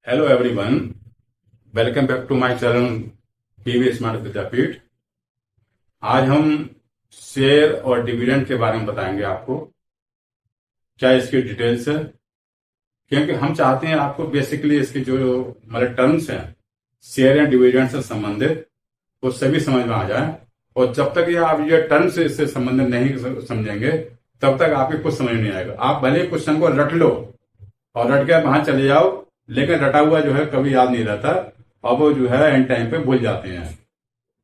Hello everyone, welcome back to my channel PV smart Vidyapeeth. आज हम share और dividend के बारे में बताएंगे आपको, क्या इसकी डिटेल्स है। क्योंकि हम चाहते हैं आपको बेसिकली इसकी जो हमारे टर्म्स हैं शेयर या डिविडेंड से संबंधित वो सभी समझ में आ जाए। और जब तक ये आप ये टर्म्स इससे संबंधित नहीं समझेंगे तब तक आपको कुछ समझ नहीं आएगा। आप भले क्वेश्चन को रट लो और रट के वहां चले जाओ, लेकिन रटा हुआ जो है कभी याद नहीं रहता और वो जो है एंड टाइम पे भूल जाते हैं।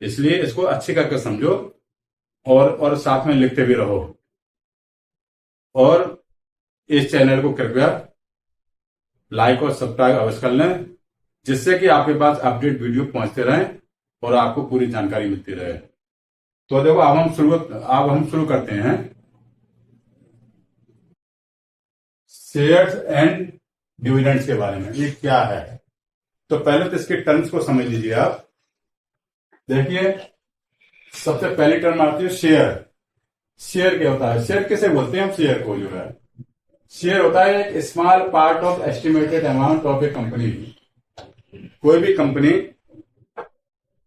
इसलिए इसको अच्छी करके समझो और साथ में लिखते भी रहो। और इस चैनल को कृपया लाइक और सब्सक्राइब अवश्य कर लें, जिससे कि आपके पास अपडेट वीडियो पहुंचते रहें और आपको पूरी जानकारी मिलती रहे। तो देखो अब हम शुरू करते हैं शेयर्स एंड डिविडेंड्स के बारे में। ये क्या है, तो पहले तो इसके टर्म्स को समझ लीजिए आप। देखिए, सबसे पहली टर्म आती है शेयर। शेयर क्या होता है? शेयर किसे बोलते हैं हम? शेयर को जो है शेयर होता है एक small part of estimated amount of A company. कोई भी कंपनी,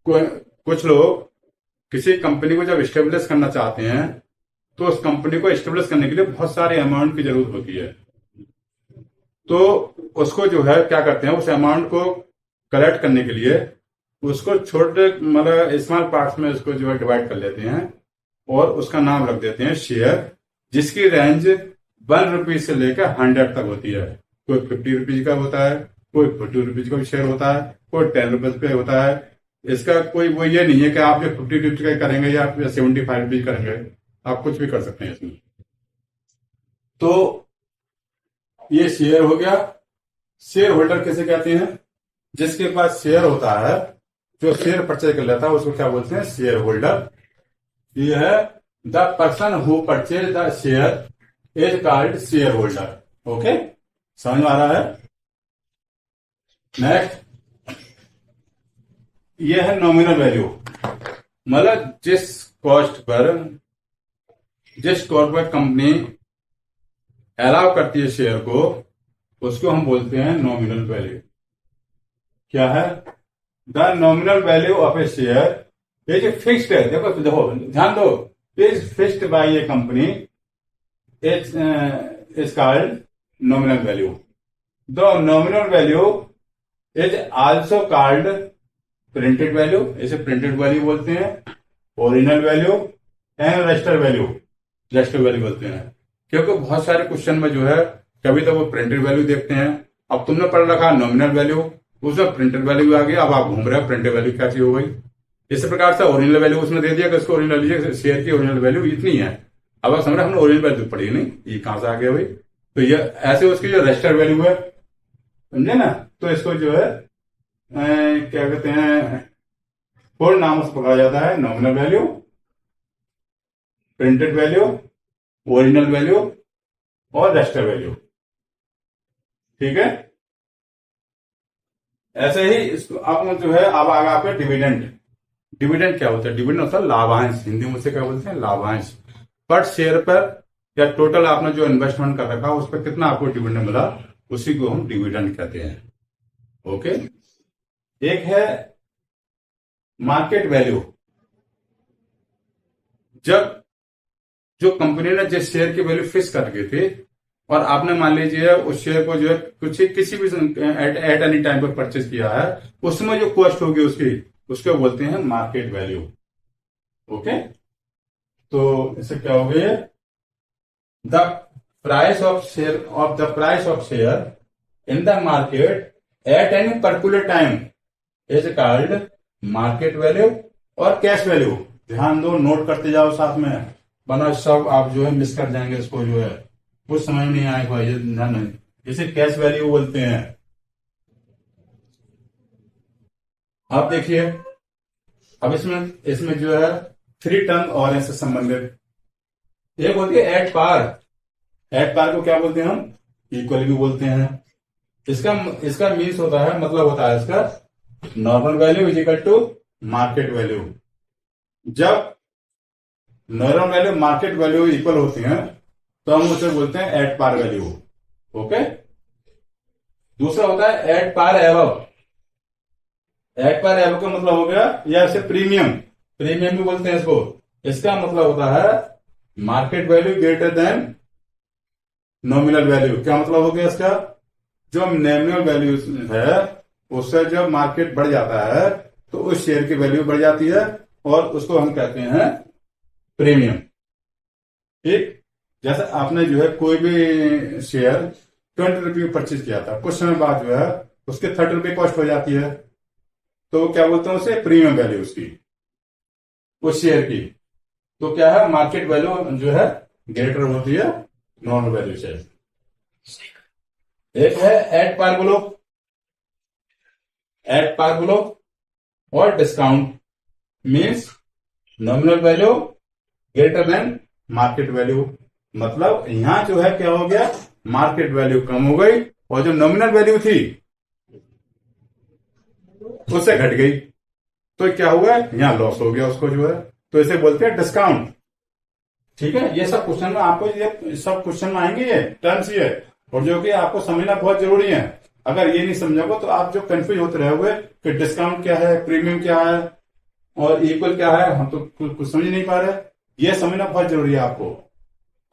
कुछ लोग किसी कंपनी को जब स्टेब्लिश करना चाहते हैं तो उस कंपनी को स्टेब्लिश करने के लिए बहुत सारे अमाउंट की जरूरत होती है। तो उसको जो है क्या करते हैं, उस अमाउंट को कलेक्ट करने के लिए उसको छोटे मतलब स्मॉल पार्ट्स में उसको जो है डिवाइड कर लेते हैं और उसका नाम रख देते हैं शेयर, जिसकी रेंज 1 रुपीज से लेकर 100 तक होती है। कोई 50 रुपीज का होता है, कोई 40 रुपीज का भी शेयर होता है, कोई 10 रुपीज का होता है। इसका कोई वो ये नहीं है कि आप जो 50 रुपीज का करेंगे या 75 रुपीज करेंगे, आप कुछ भी कर सकते हैं इसमें। तो ये शेयर हो गया। शेयर होल्डर किसे कहते हैं? जिसके पास शेयर होता है, जो शेयर परचेज कर लेता है उसको क्या बोलते हैं? Share holder. ये है the person who purchase the share is called share holder. Okay, समझ में आ रहा है? नेक्स्ट, ये है नॉमिनल वैल्यू। मतलब जिस कॉस्ट पर कंपनी अलाउ करती है शेयर को, उसको हम बोलते हैं नॉमिनल वैल्यू। क्या है? The nominal value of a share is fixed है। देखो देखो ध्यान दो, is fixed by A company is called nominal value. The nominal value is also called printed value. इसे प्रिंटेड वैल्यू बोलते हैं, original value and registered value बोलते हैं। क्योंकि बहुत सारे क्वेश्चन में जो है कभी तो वो प्रिंटेड वैल्यू देखते हैं। अब तुमने पढ़ रखा नॉमिनल वैल्यू, उसमें प्रिंटेड वैल्यू आ गया, अब आप घूम रहे हो प्रिंटेड वैल्यू क्या चीज हो गई। इसी प्रकार से ओरिजिनल वैल्यू उसने दे दिया कि इसको ओरिजिनल शेयर की ओरिजिनल वैल्यू इतनी है। अब आप समझ रहे हमने ओरिजिनल वैल्यू पढ़ी नहीं, ये कहां से आ गया भाई। तो ये ऐसे उसकी जो रजिस्टर्ड वैल्यू है, समझे ना, तो इसको जो है क्या कहते हैं, पूर्ण नामों से पकड़ा जाता है। Nominal value, printed value, original value और रजिस्टर्ड वैल्यू। ठीक है, ऐसे ही इसको अब जो है अब आगे आपके डिविडेंड। डिविडेंड क्या होता है? डिविडेंड होता है लाभांश। हिंदी में से क्या बोलते हैं? लाभांश। पर शेयर पर या टोटल आपने जो इन्वेस्टमेंट कर रखा उस पर कितना आपको डिविडेंड मिला, उसी को हम डिविडेंड कहते हैं। ओके, एक है मार्केट वैल्यू। जब जो कंपनी ने जिस शेयर की वैल्यू फिक्स कर रखी थी और आपने मान लीजिए उस शेयर को जो है किसी भी एट एनी टाइम पर परचेज किया है, उसमें जो कॉस्ट होगी उसको बोलते हैं मार्केट वैल्यू। ओके, तो इससे क्या हो गया? The price of share in the market at any particular time is called market value और कैश वैल्यू। ध्यान दो, नोट करते जाओ साथ में, वरना सब आप जो है मिस कर जाएंगे। इसको जो है कुछ समझ नहीं आएगा, ये ध्यान नहीं। इसे कैश वैल्यू बोलते हैं। आप देखिए, अब इसमें जो है 3 टर्म और इससे संबंधित। एक होती है एट पार। एट पार को क्या बोलते हैं हम? इक्वल भी बोलते हैं। इसका मीन्स होता है, मतलब होता है इसका normal value is equal to market value. जब normal value market value equal होती हैं तो हम उसे बोलते हैं एट पार वैल्यू। ओके, दूसरा होता है at par above. At par above का मतलब हो गया, या इसे प्रीमियम, प्रीमियम भी बोलते हैं इसको। इसका मतलब होता है market value greater then nominal value. क्या मतलब हो गया इसका? जो नॉमिनल वैल्यू है उससे जब मार्केट बढ़ जाता है तो उस शेयर की वैल्यू बढ़ जाती है, और उसको हम कहते हैं प्रीमियम। ठीक, जैसे आपने जो है कोई भी शेयर 20 रुपये परचेज किया था, कुछ समय बाद जो है उसके 30 रुपये कॉस्ट हो जाती है, तो क्या बोलते हैं उसे? प्रीमियम वैल्यू उसकी, उस शेयर की। तो क्या है, मार्केट वैल्यू जो है ग्रेटर होती है नॉर्मल वैल्यू से। एक है एट पार ग्लो, एट पार ग्लो, और discount means nominal value greater than market value. मतलब यहां जो है क्या हो गया, मार्केट वैल्यू कम हो गई और जो नॉमिनल वैल्यू थी उससे घट गई, तो क्या हुआ, यहां लॉस हो गया उसको जो है, तो इसे बोलते हैं डिस्काउंट। ठीक है, ये सब क्वेश्चन में आपको, ये सब क्वेश्चन में आएंगे, ये टर्म्स ये, और जो कि आपको समझना बहुत जरूरी है। अगर ये नहीं समझोगे तो आप जो कंफ्यूज होते रहोगे कि डिस्काउंट क्या है, प्रीमियम क्या है और इक्वल क्या है, हम तो कुछ समझ नहीं पा रहे। ये समझना बहुत जरूरी है आपको।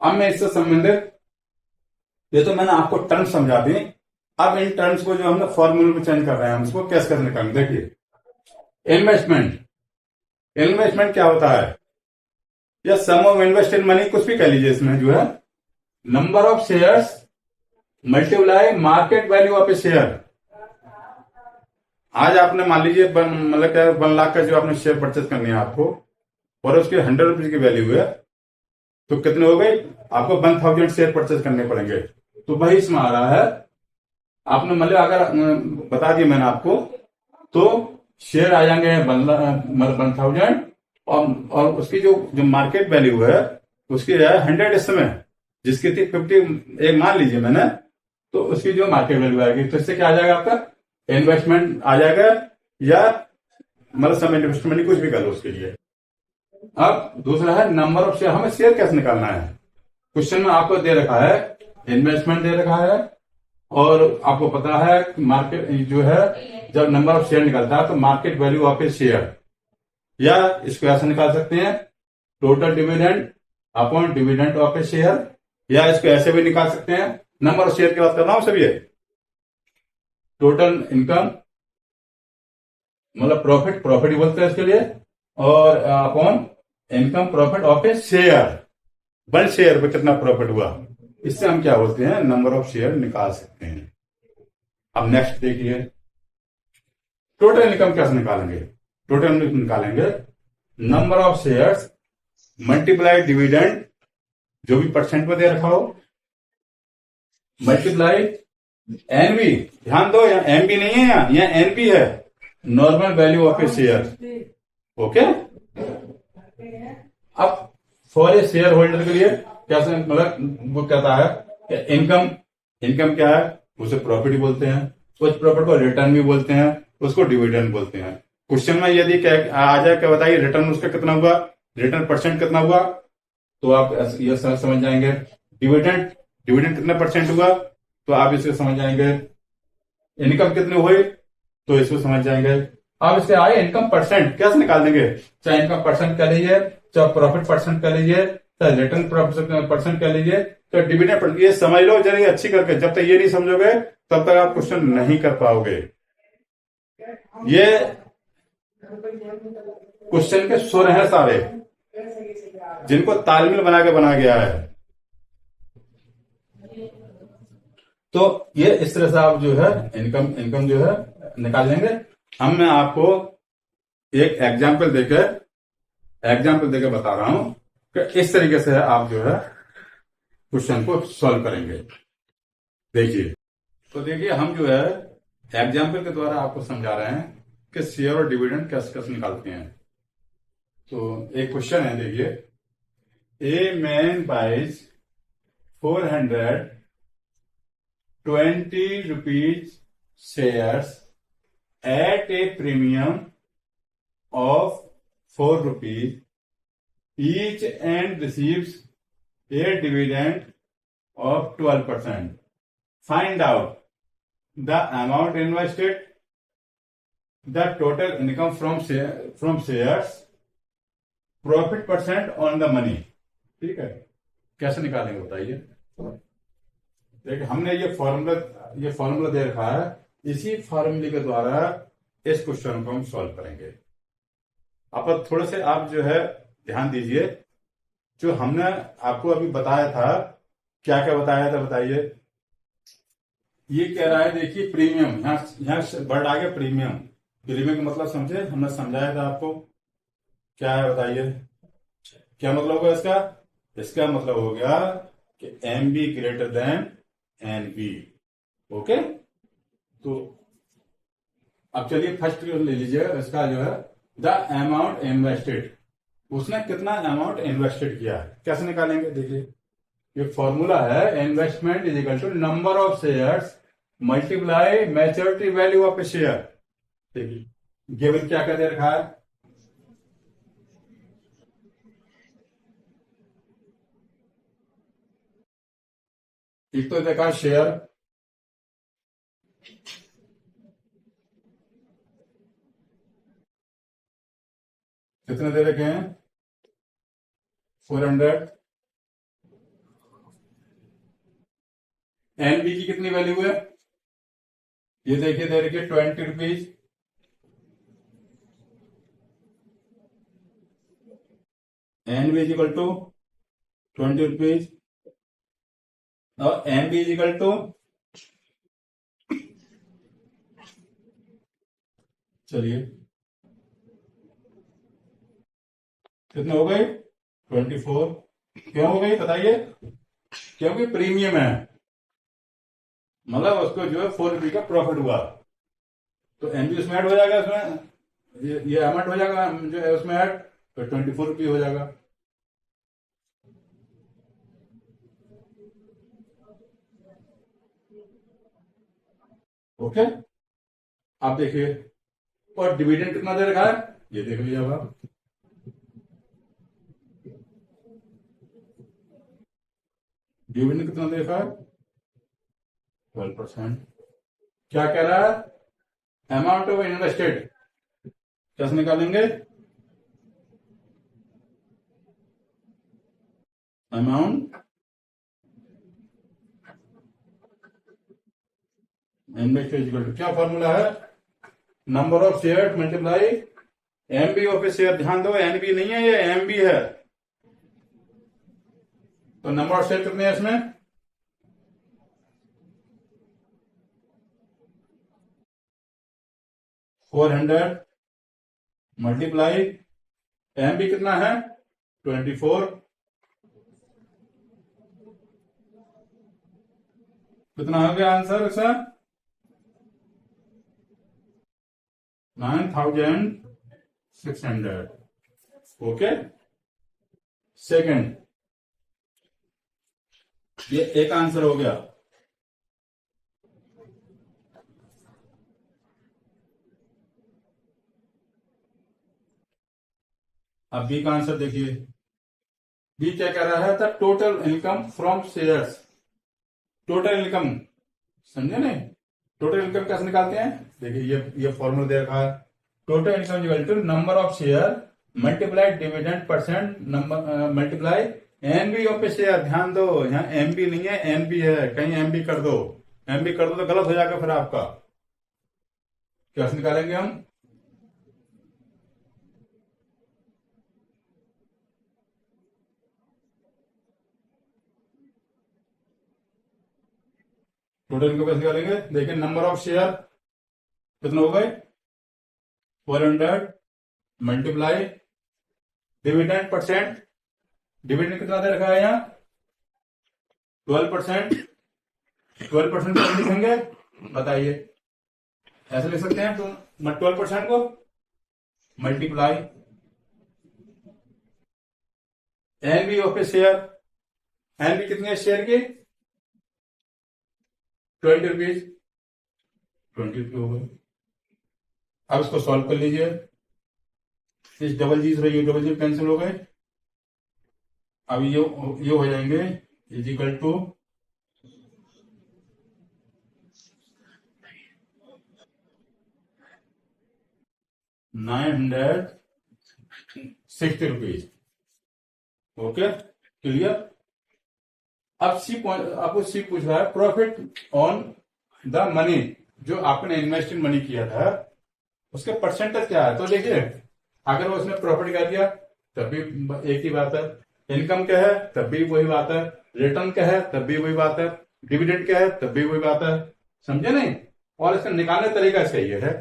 अब मैं इससे संबंधित, ये तो मैंने आपको टर्म्स समझा दी, अब इन टर्म्स को जो हम फॉर्मूले में चेंज कर रहे हैं, हम इसको कैसे कैसे निकालेंगे। देखिए, इन्वेस्टमेंट, इन्वेस्टमेंट क्या होता है, या सम ऑफ इन्वेस्टेड मनी, कुछ भी कह लीजिए, इसमें जो है number of shares multiply market value of a share. आज आपने मान लीजिए मतलब क्या 1 लाख का जो आपने शेयर परचेज करनी है आपको, और उसके 100 रुपीज की वैल्यू है, तो कितने हो गए, आपको 1000 शेयर परचेज करने पड़ेंगे। तो वही इसमें आ रहा है, आपने मतलब अगर बता दिया मैंने आपको, तो शेयर आ जाएंगे 1000, और उसकी जो मार्केट वैल्यू है उसकी है 100 इस समय, जिसकी थी 50 एक मान लीजिए मैंने, तो उसकी जो मार्केट वैल्यू आएगी, तो इससे क्या आ जाएगा, आपका इन्वेस्टमेंट आ जाएगा, या मतलब सम इन्वेस्टमेंट कुछ भी कर लो उसके लिए। अब दूसरा है नंबर ऑफ शेयर, हमें शेयर कैसे निकालना है। क्वेश्चन में आपको दे रखा है इन्वेस्टमेंट दे रखा है, और आपको पता है मार्केट जो है जब नंबर ऑफ शेयर निकलता है तो market value of a share, या इसको ऐसे निकाल सकते हैं total dividend upon dividend of a share, या इसको ऐसे भी निकाल सकते हैं, नंबर ऑफ शेयर की बात कर रहा हूं सभी, टोटल इनकम मतलब प्रॉफिट, प्रॉफिट ही बोलते हैं इसके लिए, और upon income profit of a share, 1 share पे कितना प्रॉफिट हुआ, इससे हम क्या बोलते हैं, नंबर ऑफ शेयर निकाल सकते हैं। अब नेक्स्ट देखिए, टोटल इनकम कैसे निकालेंगे। टोटल इनकम निकालेंगे number of shares multiply dividend, जो भी परसेंट में दे रखा हो, मल्टीप्लाई एनबी, ध्यान दो यहाँ एमबी नहीं है, यहाँ एनबी है, normal value of a share. Okay, अब फॉर ए शेयर होल्डर के लिए कैसे, मतलब वो कहता है कि इनकम, इनकम क्या है, उसे प्रॉफिट ही बोलते हैं, उस प्रॉफिट को रिटर्न भी बोलते हैं, उसको डिविडेंड बोलते हैं। क्वेश्चन में यदि आ जाए क्या बताइए, रिटर्न उसका कितना हुआ, रिटर्न परसेंट कितना हुआ, तो आप ये समझ जाएंगे। डिविडेंड, डिविडेंड कितना परसेंट हुआ, तो आप इसे समझ जाएंगे। इनकम कितनी हुई, तो इसको समझ जाएंगे। अब इसके आए इनकम परसेंट, कैसे निकाल देंगे, चाहे इनकम परसेंट कह लीजिए, चाहे प्रॉफिट परसेंट कह लीजिए, चाहे रिटर्न परसेंट कह लीजिए, तो डिविडेंड, ये समझ लो जरा अच्छी करके, जब तक ये नहीं समझोगे तब तक आप क्वेश्चन नहीं कर पाओगे। ये क्वेश्चन के सुर हैं सारे, जिनको तालमेल बना के बनाया गया है। तो ये इस तरह से आप जो है इनकम जो है निकाल लेंगे। हम मैं आपको एक एग्जाम्पल देकर बता रहा हूं कि इस तरीके से आप जो है क्वेश्चन को सॉल्व करेंगे। देखिए, तो देखिए हम जो है एग्जाम्पल के द्वारा आपको समझा रहे हैं कि शेयर और डिविडेंड कैसे कैसे निकालते हैं। तो एक क्वेश्चन है, देखिए, a man buys 420 rupees shares at a premium of 4 rupees each and receives a dividend of 12%. Find out the amount invested, the total income from shares, profit percent on the money. ठीक है, कैसे निकालेंगे बताइए। देखिए हमने ये formula दे रखा है, इसी फॉर्मूले के द्वारा इस क्वेश्चन को हम सॉल्व करेंगे। आप थोड़े से आप जो है ध्यान दीजिए, जो हमने आपको अभी बताया था, क्या क्या बताया था बताइए। ये कह रहा है देखिए प्रीमियम, यहाँ वर्ड आ गया प्रीमियम। प्रीमियम का मतलब समझे, हमने समझाया था आपको, क्या है बताइए, क्या मतलब होगा इसका। इसका मतलब हो गया कि M B greater than N B. Okay, तो अब चलिए फर्स्ट ले लीजिए, इसका जो है द अमाउंट इन्वेस्टेड, उसने कितना अमाउंट इन्वेस्टेड किया है, कैसे निकालेंगे। देखिए ये फॉर्मूला है, investment is equal to number of shares multiply maturity value of a share. देखिए गिवन क्या क्या दे रखा है, एक तो देखा शेयर, कितने दे रखे हैं 400। एनबी की कितनी वैल्यू है, ये देखिए दे रखी है 20 rupees. NB is equal to 20 rupees और एनबी इज इक्वल टू, चलिए कितने हो गए 24। क्यों हो गई बताइए, क्योंकि प्रीमियम है, मतलब उसको जो है 4 रुपये का प्रॉफिट हुआ, तो एनबी उसमें ऐड हो जाएगा, उसमें ये अमाउंट हो जाएगा जो है उसमें ऐड, तो 24 रुपये हो जाएगा। ओके, आप देखिए, और डिविडेंड कितना दे रखा है, ये देख लीजिए आप। डिविडेंड कितना दे रखा है 12%। क्या कह रहा है, अमाउंट ऑफ इन्वेस्टेड, कैसे निकालेंगे, अमाउंट इन्वेस्टेड इक्वल टू, क्या फॉर्मूला है, number of share multiply MB of a share. ध्यान दो एनबी नहीं है, ये एमबी है, तो नंबर ऑफ शेयर कितने हैं इसमें, 400 मल्टीप्लाई एमबी कितना है 24, कितना हो गया आंसर इसका 9600। ओके, सेकंड, ये एक आंसर हो गया। अब बी का आंसर देखिए, बी क्या कह रहा है, the total income from shares. Total income समझे नहीं, टोटल इनकम कैसे निकालते हैं, देखिए ये फॉर्मूला दे रखा है, total income equal to number of share multiply dividend percent number multiply NB of a share. ध्यान दो यहाँ एमबी नहीं है एनबी है, कहीं एमबी कर दो, एमबी कर दो तो गलत हो जाएगा फिर आपका। कैसे निकालेंगे हम, टोटल इनकम कैसे निकालेंगे, देखिए नंबर ऑफ शेयर कितने हो गए 400 मल्टीप्लाई डिविडेंड परसेंट, डिविडेंड कितना दे रखा है यहाँ 12%। 12% कैसे लिखेंगे बताइए, ऐसे लिख सकते हैं तो 12% को multiply NB of a share, NB कितनी है शेयर की 20 रुपीज, 20 रुपये हो गए। अब इसको सॉल्व कर लीजिए, इस डबल जी से ये डबल जी कैंसिल हो गए, अब ये हो जाएंगे is equal to ₹960। Okay, clear. आपको सी पूछ रहा है प्रॉफिट ऑन द मनी, जो आपने इन्वेस्ट इन मनी किया था उसके परसेंटेज क्या है। तो देखिए, अगर वो उसने प्रॉफिट क्या दिया तब भी एक ही बात है, इनकम क्या है तब भी वही बात है, रिटर्न क्या है तब भी वही बात है, डिविडेंड क्या है तब भी वही बात है। समझे नहीं। और इसका निकालने का तरीका इसका ये है,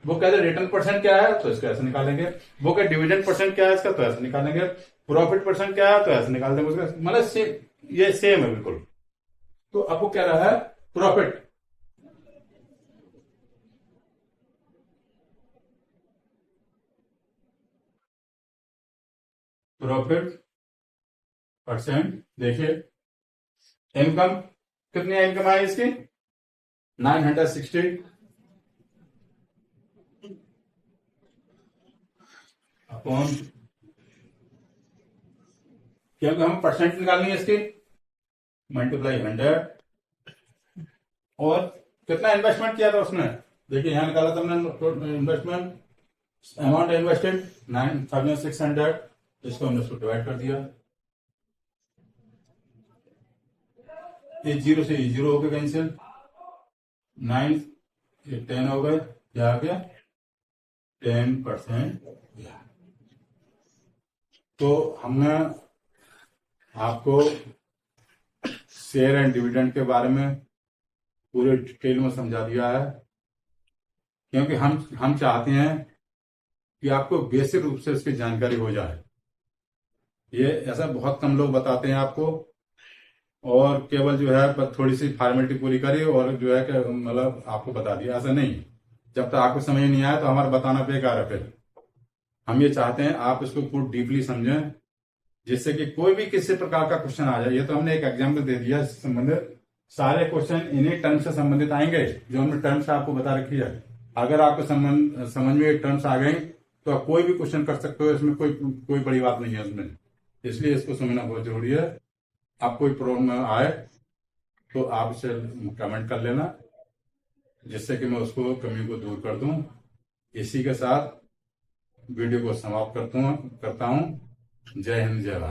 वो कहते रिटर्न परसेंट क्या है तो इसको ऐसे निकालेंगे, वो कह डिविडेंड परसेंट क्या है इसका तो ऐसे निकालेंगे, प्रॉफिट परसेंट क्या है तो ऐसे निकाल देंगे उसका, मतलब ये सेम है बिल्कुल। तो आपको क्या रहा है प्रॉफिट, प्रॉफिट परसेंट। देखिए इनकम, कितनी इनकम आई इसकी 960 अपॉन, क्योंकि हम परसेंट निकालनी है इसकी, मल्टीप्लाई 100। और कितना इन्वेस्टमेंट किया था उसने, देखिए यहां निकाला था हमने इन्वेस्टमेंट, अमाउंट इन्वेस्टेड 9600, इसको हमने उसको डिवाइड कर दिया, ये जीरो से जीरो हो गया कैंसिल, 9 ये 10 हो गए, क्या आ गया 10%। तो हमने आपको शेयर एंड डिविडेंड के बारे में पूरे डिटेल में समझा दिया है, क्योंकि हम चाहते हैं कि आपको बेसिक रूप से इसकी जानकारी हो जाए। ये ऐसा बहुत कम लोग बताते हैं आपको, और केवल जो है बस थोड़ी सी फॉर्मेलिटी पूरी करी और जो है कि मतलब आपको बता दिया, ऐसा नहीं। जब तक आपको समझ नहीं आया तो हमारा बताना बेकार है। फिर हम ये चाहते हैं आप इसको पूरी डीपली समझें, जिससे कि कोई भी किसी प्रकार का क्वेश्चन आ जाए। ये तो हमने एक एग्जाम्पल दे दिया, इससे संबंधित सारे क्वेश्चन इन्हीं टर्म से संबंधित आएंगे जो हमने टर्म्स आपको बता रखी है। अगर आपको समझ में ये टर्म्स आ गई तो आप कोई भी क्वेश्चन कर सकते हो, इसमें कोई बड़ी बात नहीं है उसमें। इसलिए इसको समझना बहुत जरूरी है। आप कोई प्रॉब्लम आए तो आप इसे कमेंट कर लेना, जिससे कि मैं उसको कमी को दूर कर दूं। इसी के साथ वीडियो को समाप्त करता हूं। जय हिंद, जय भारत।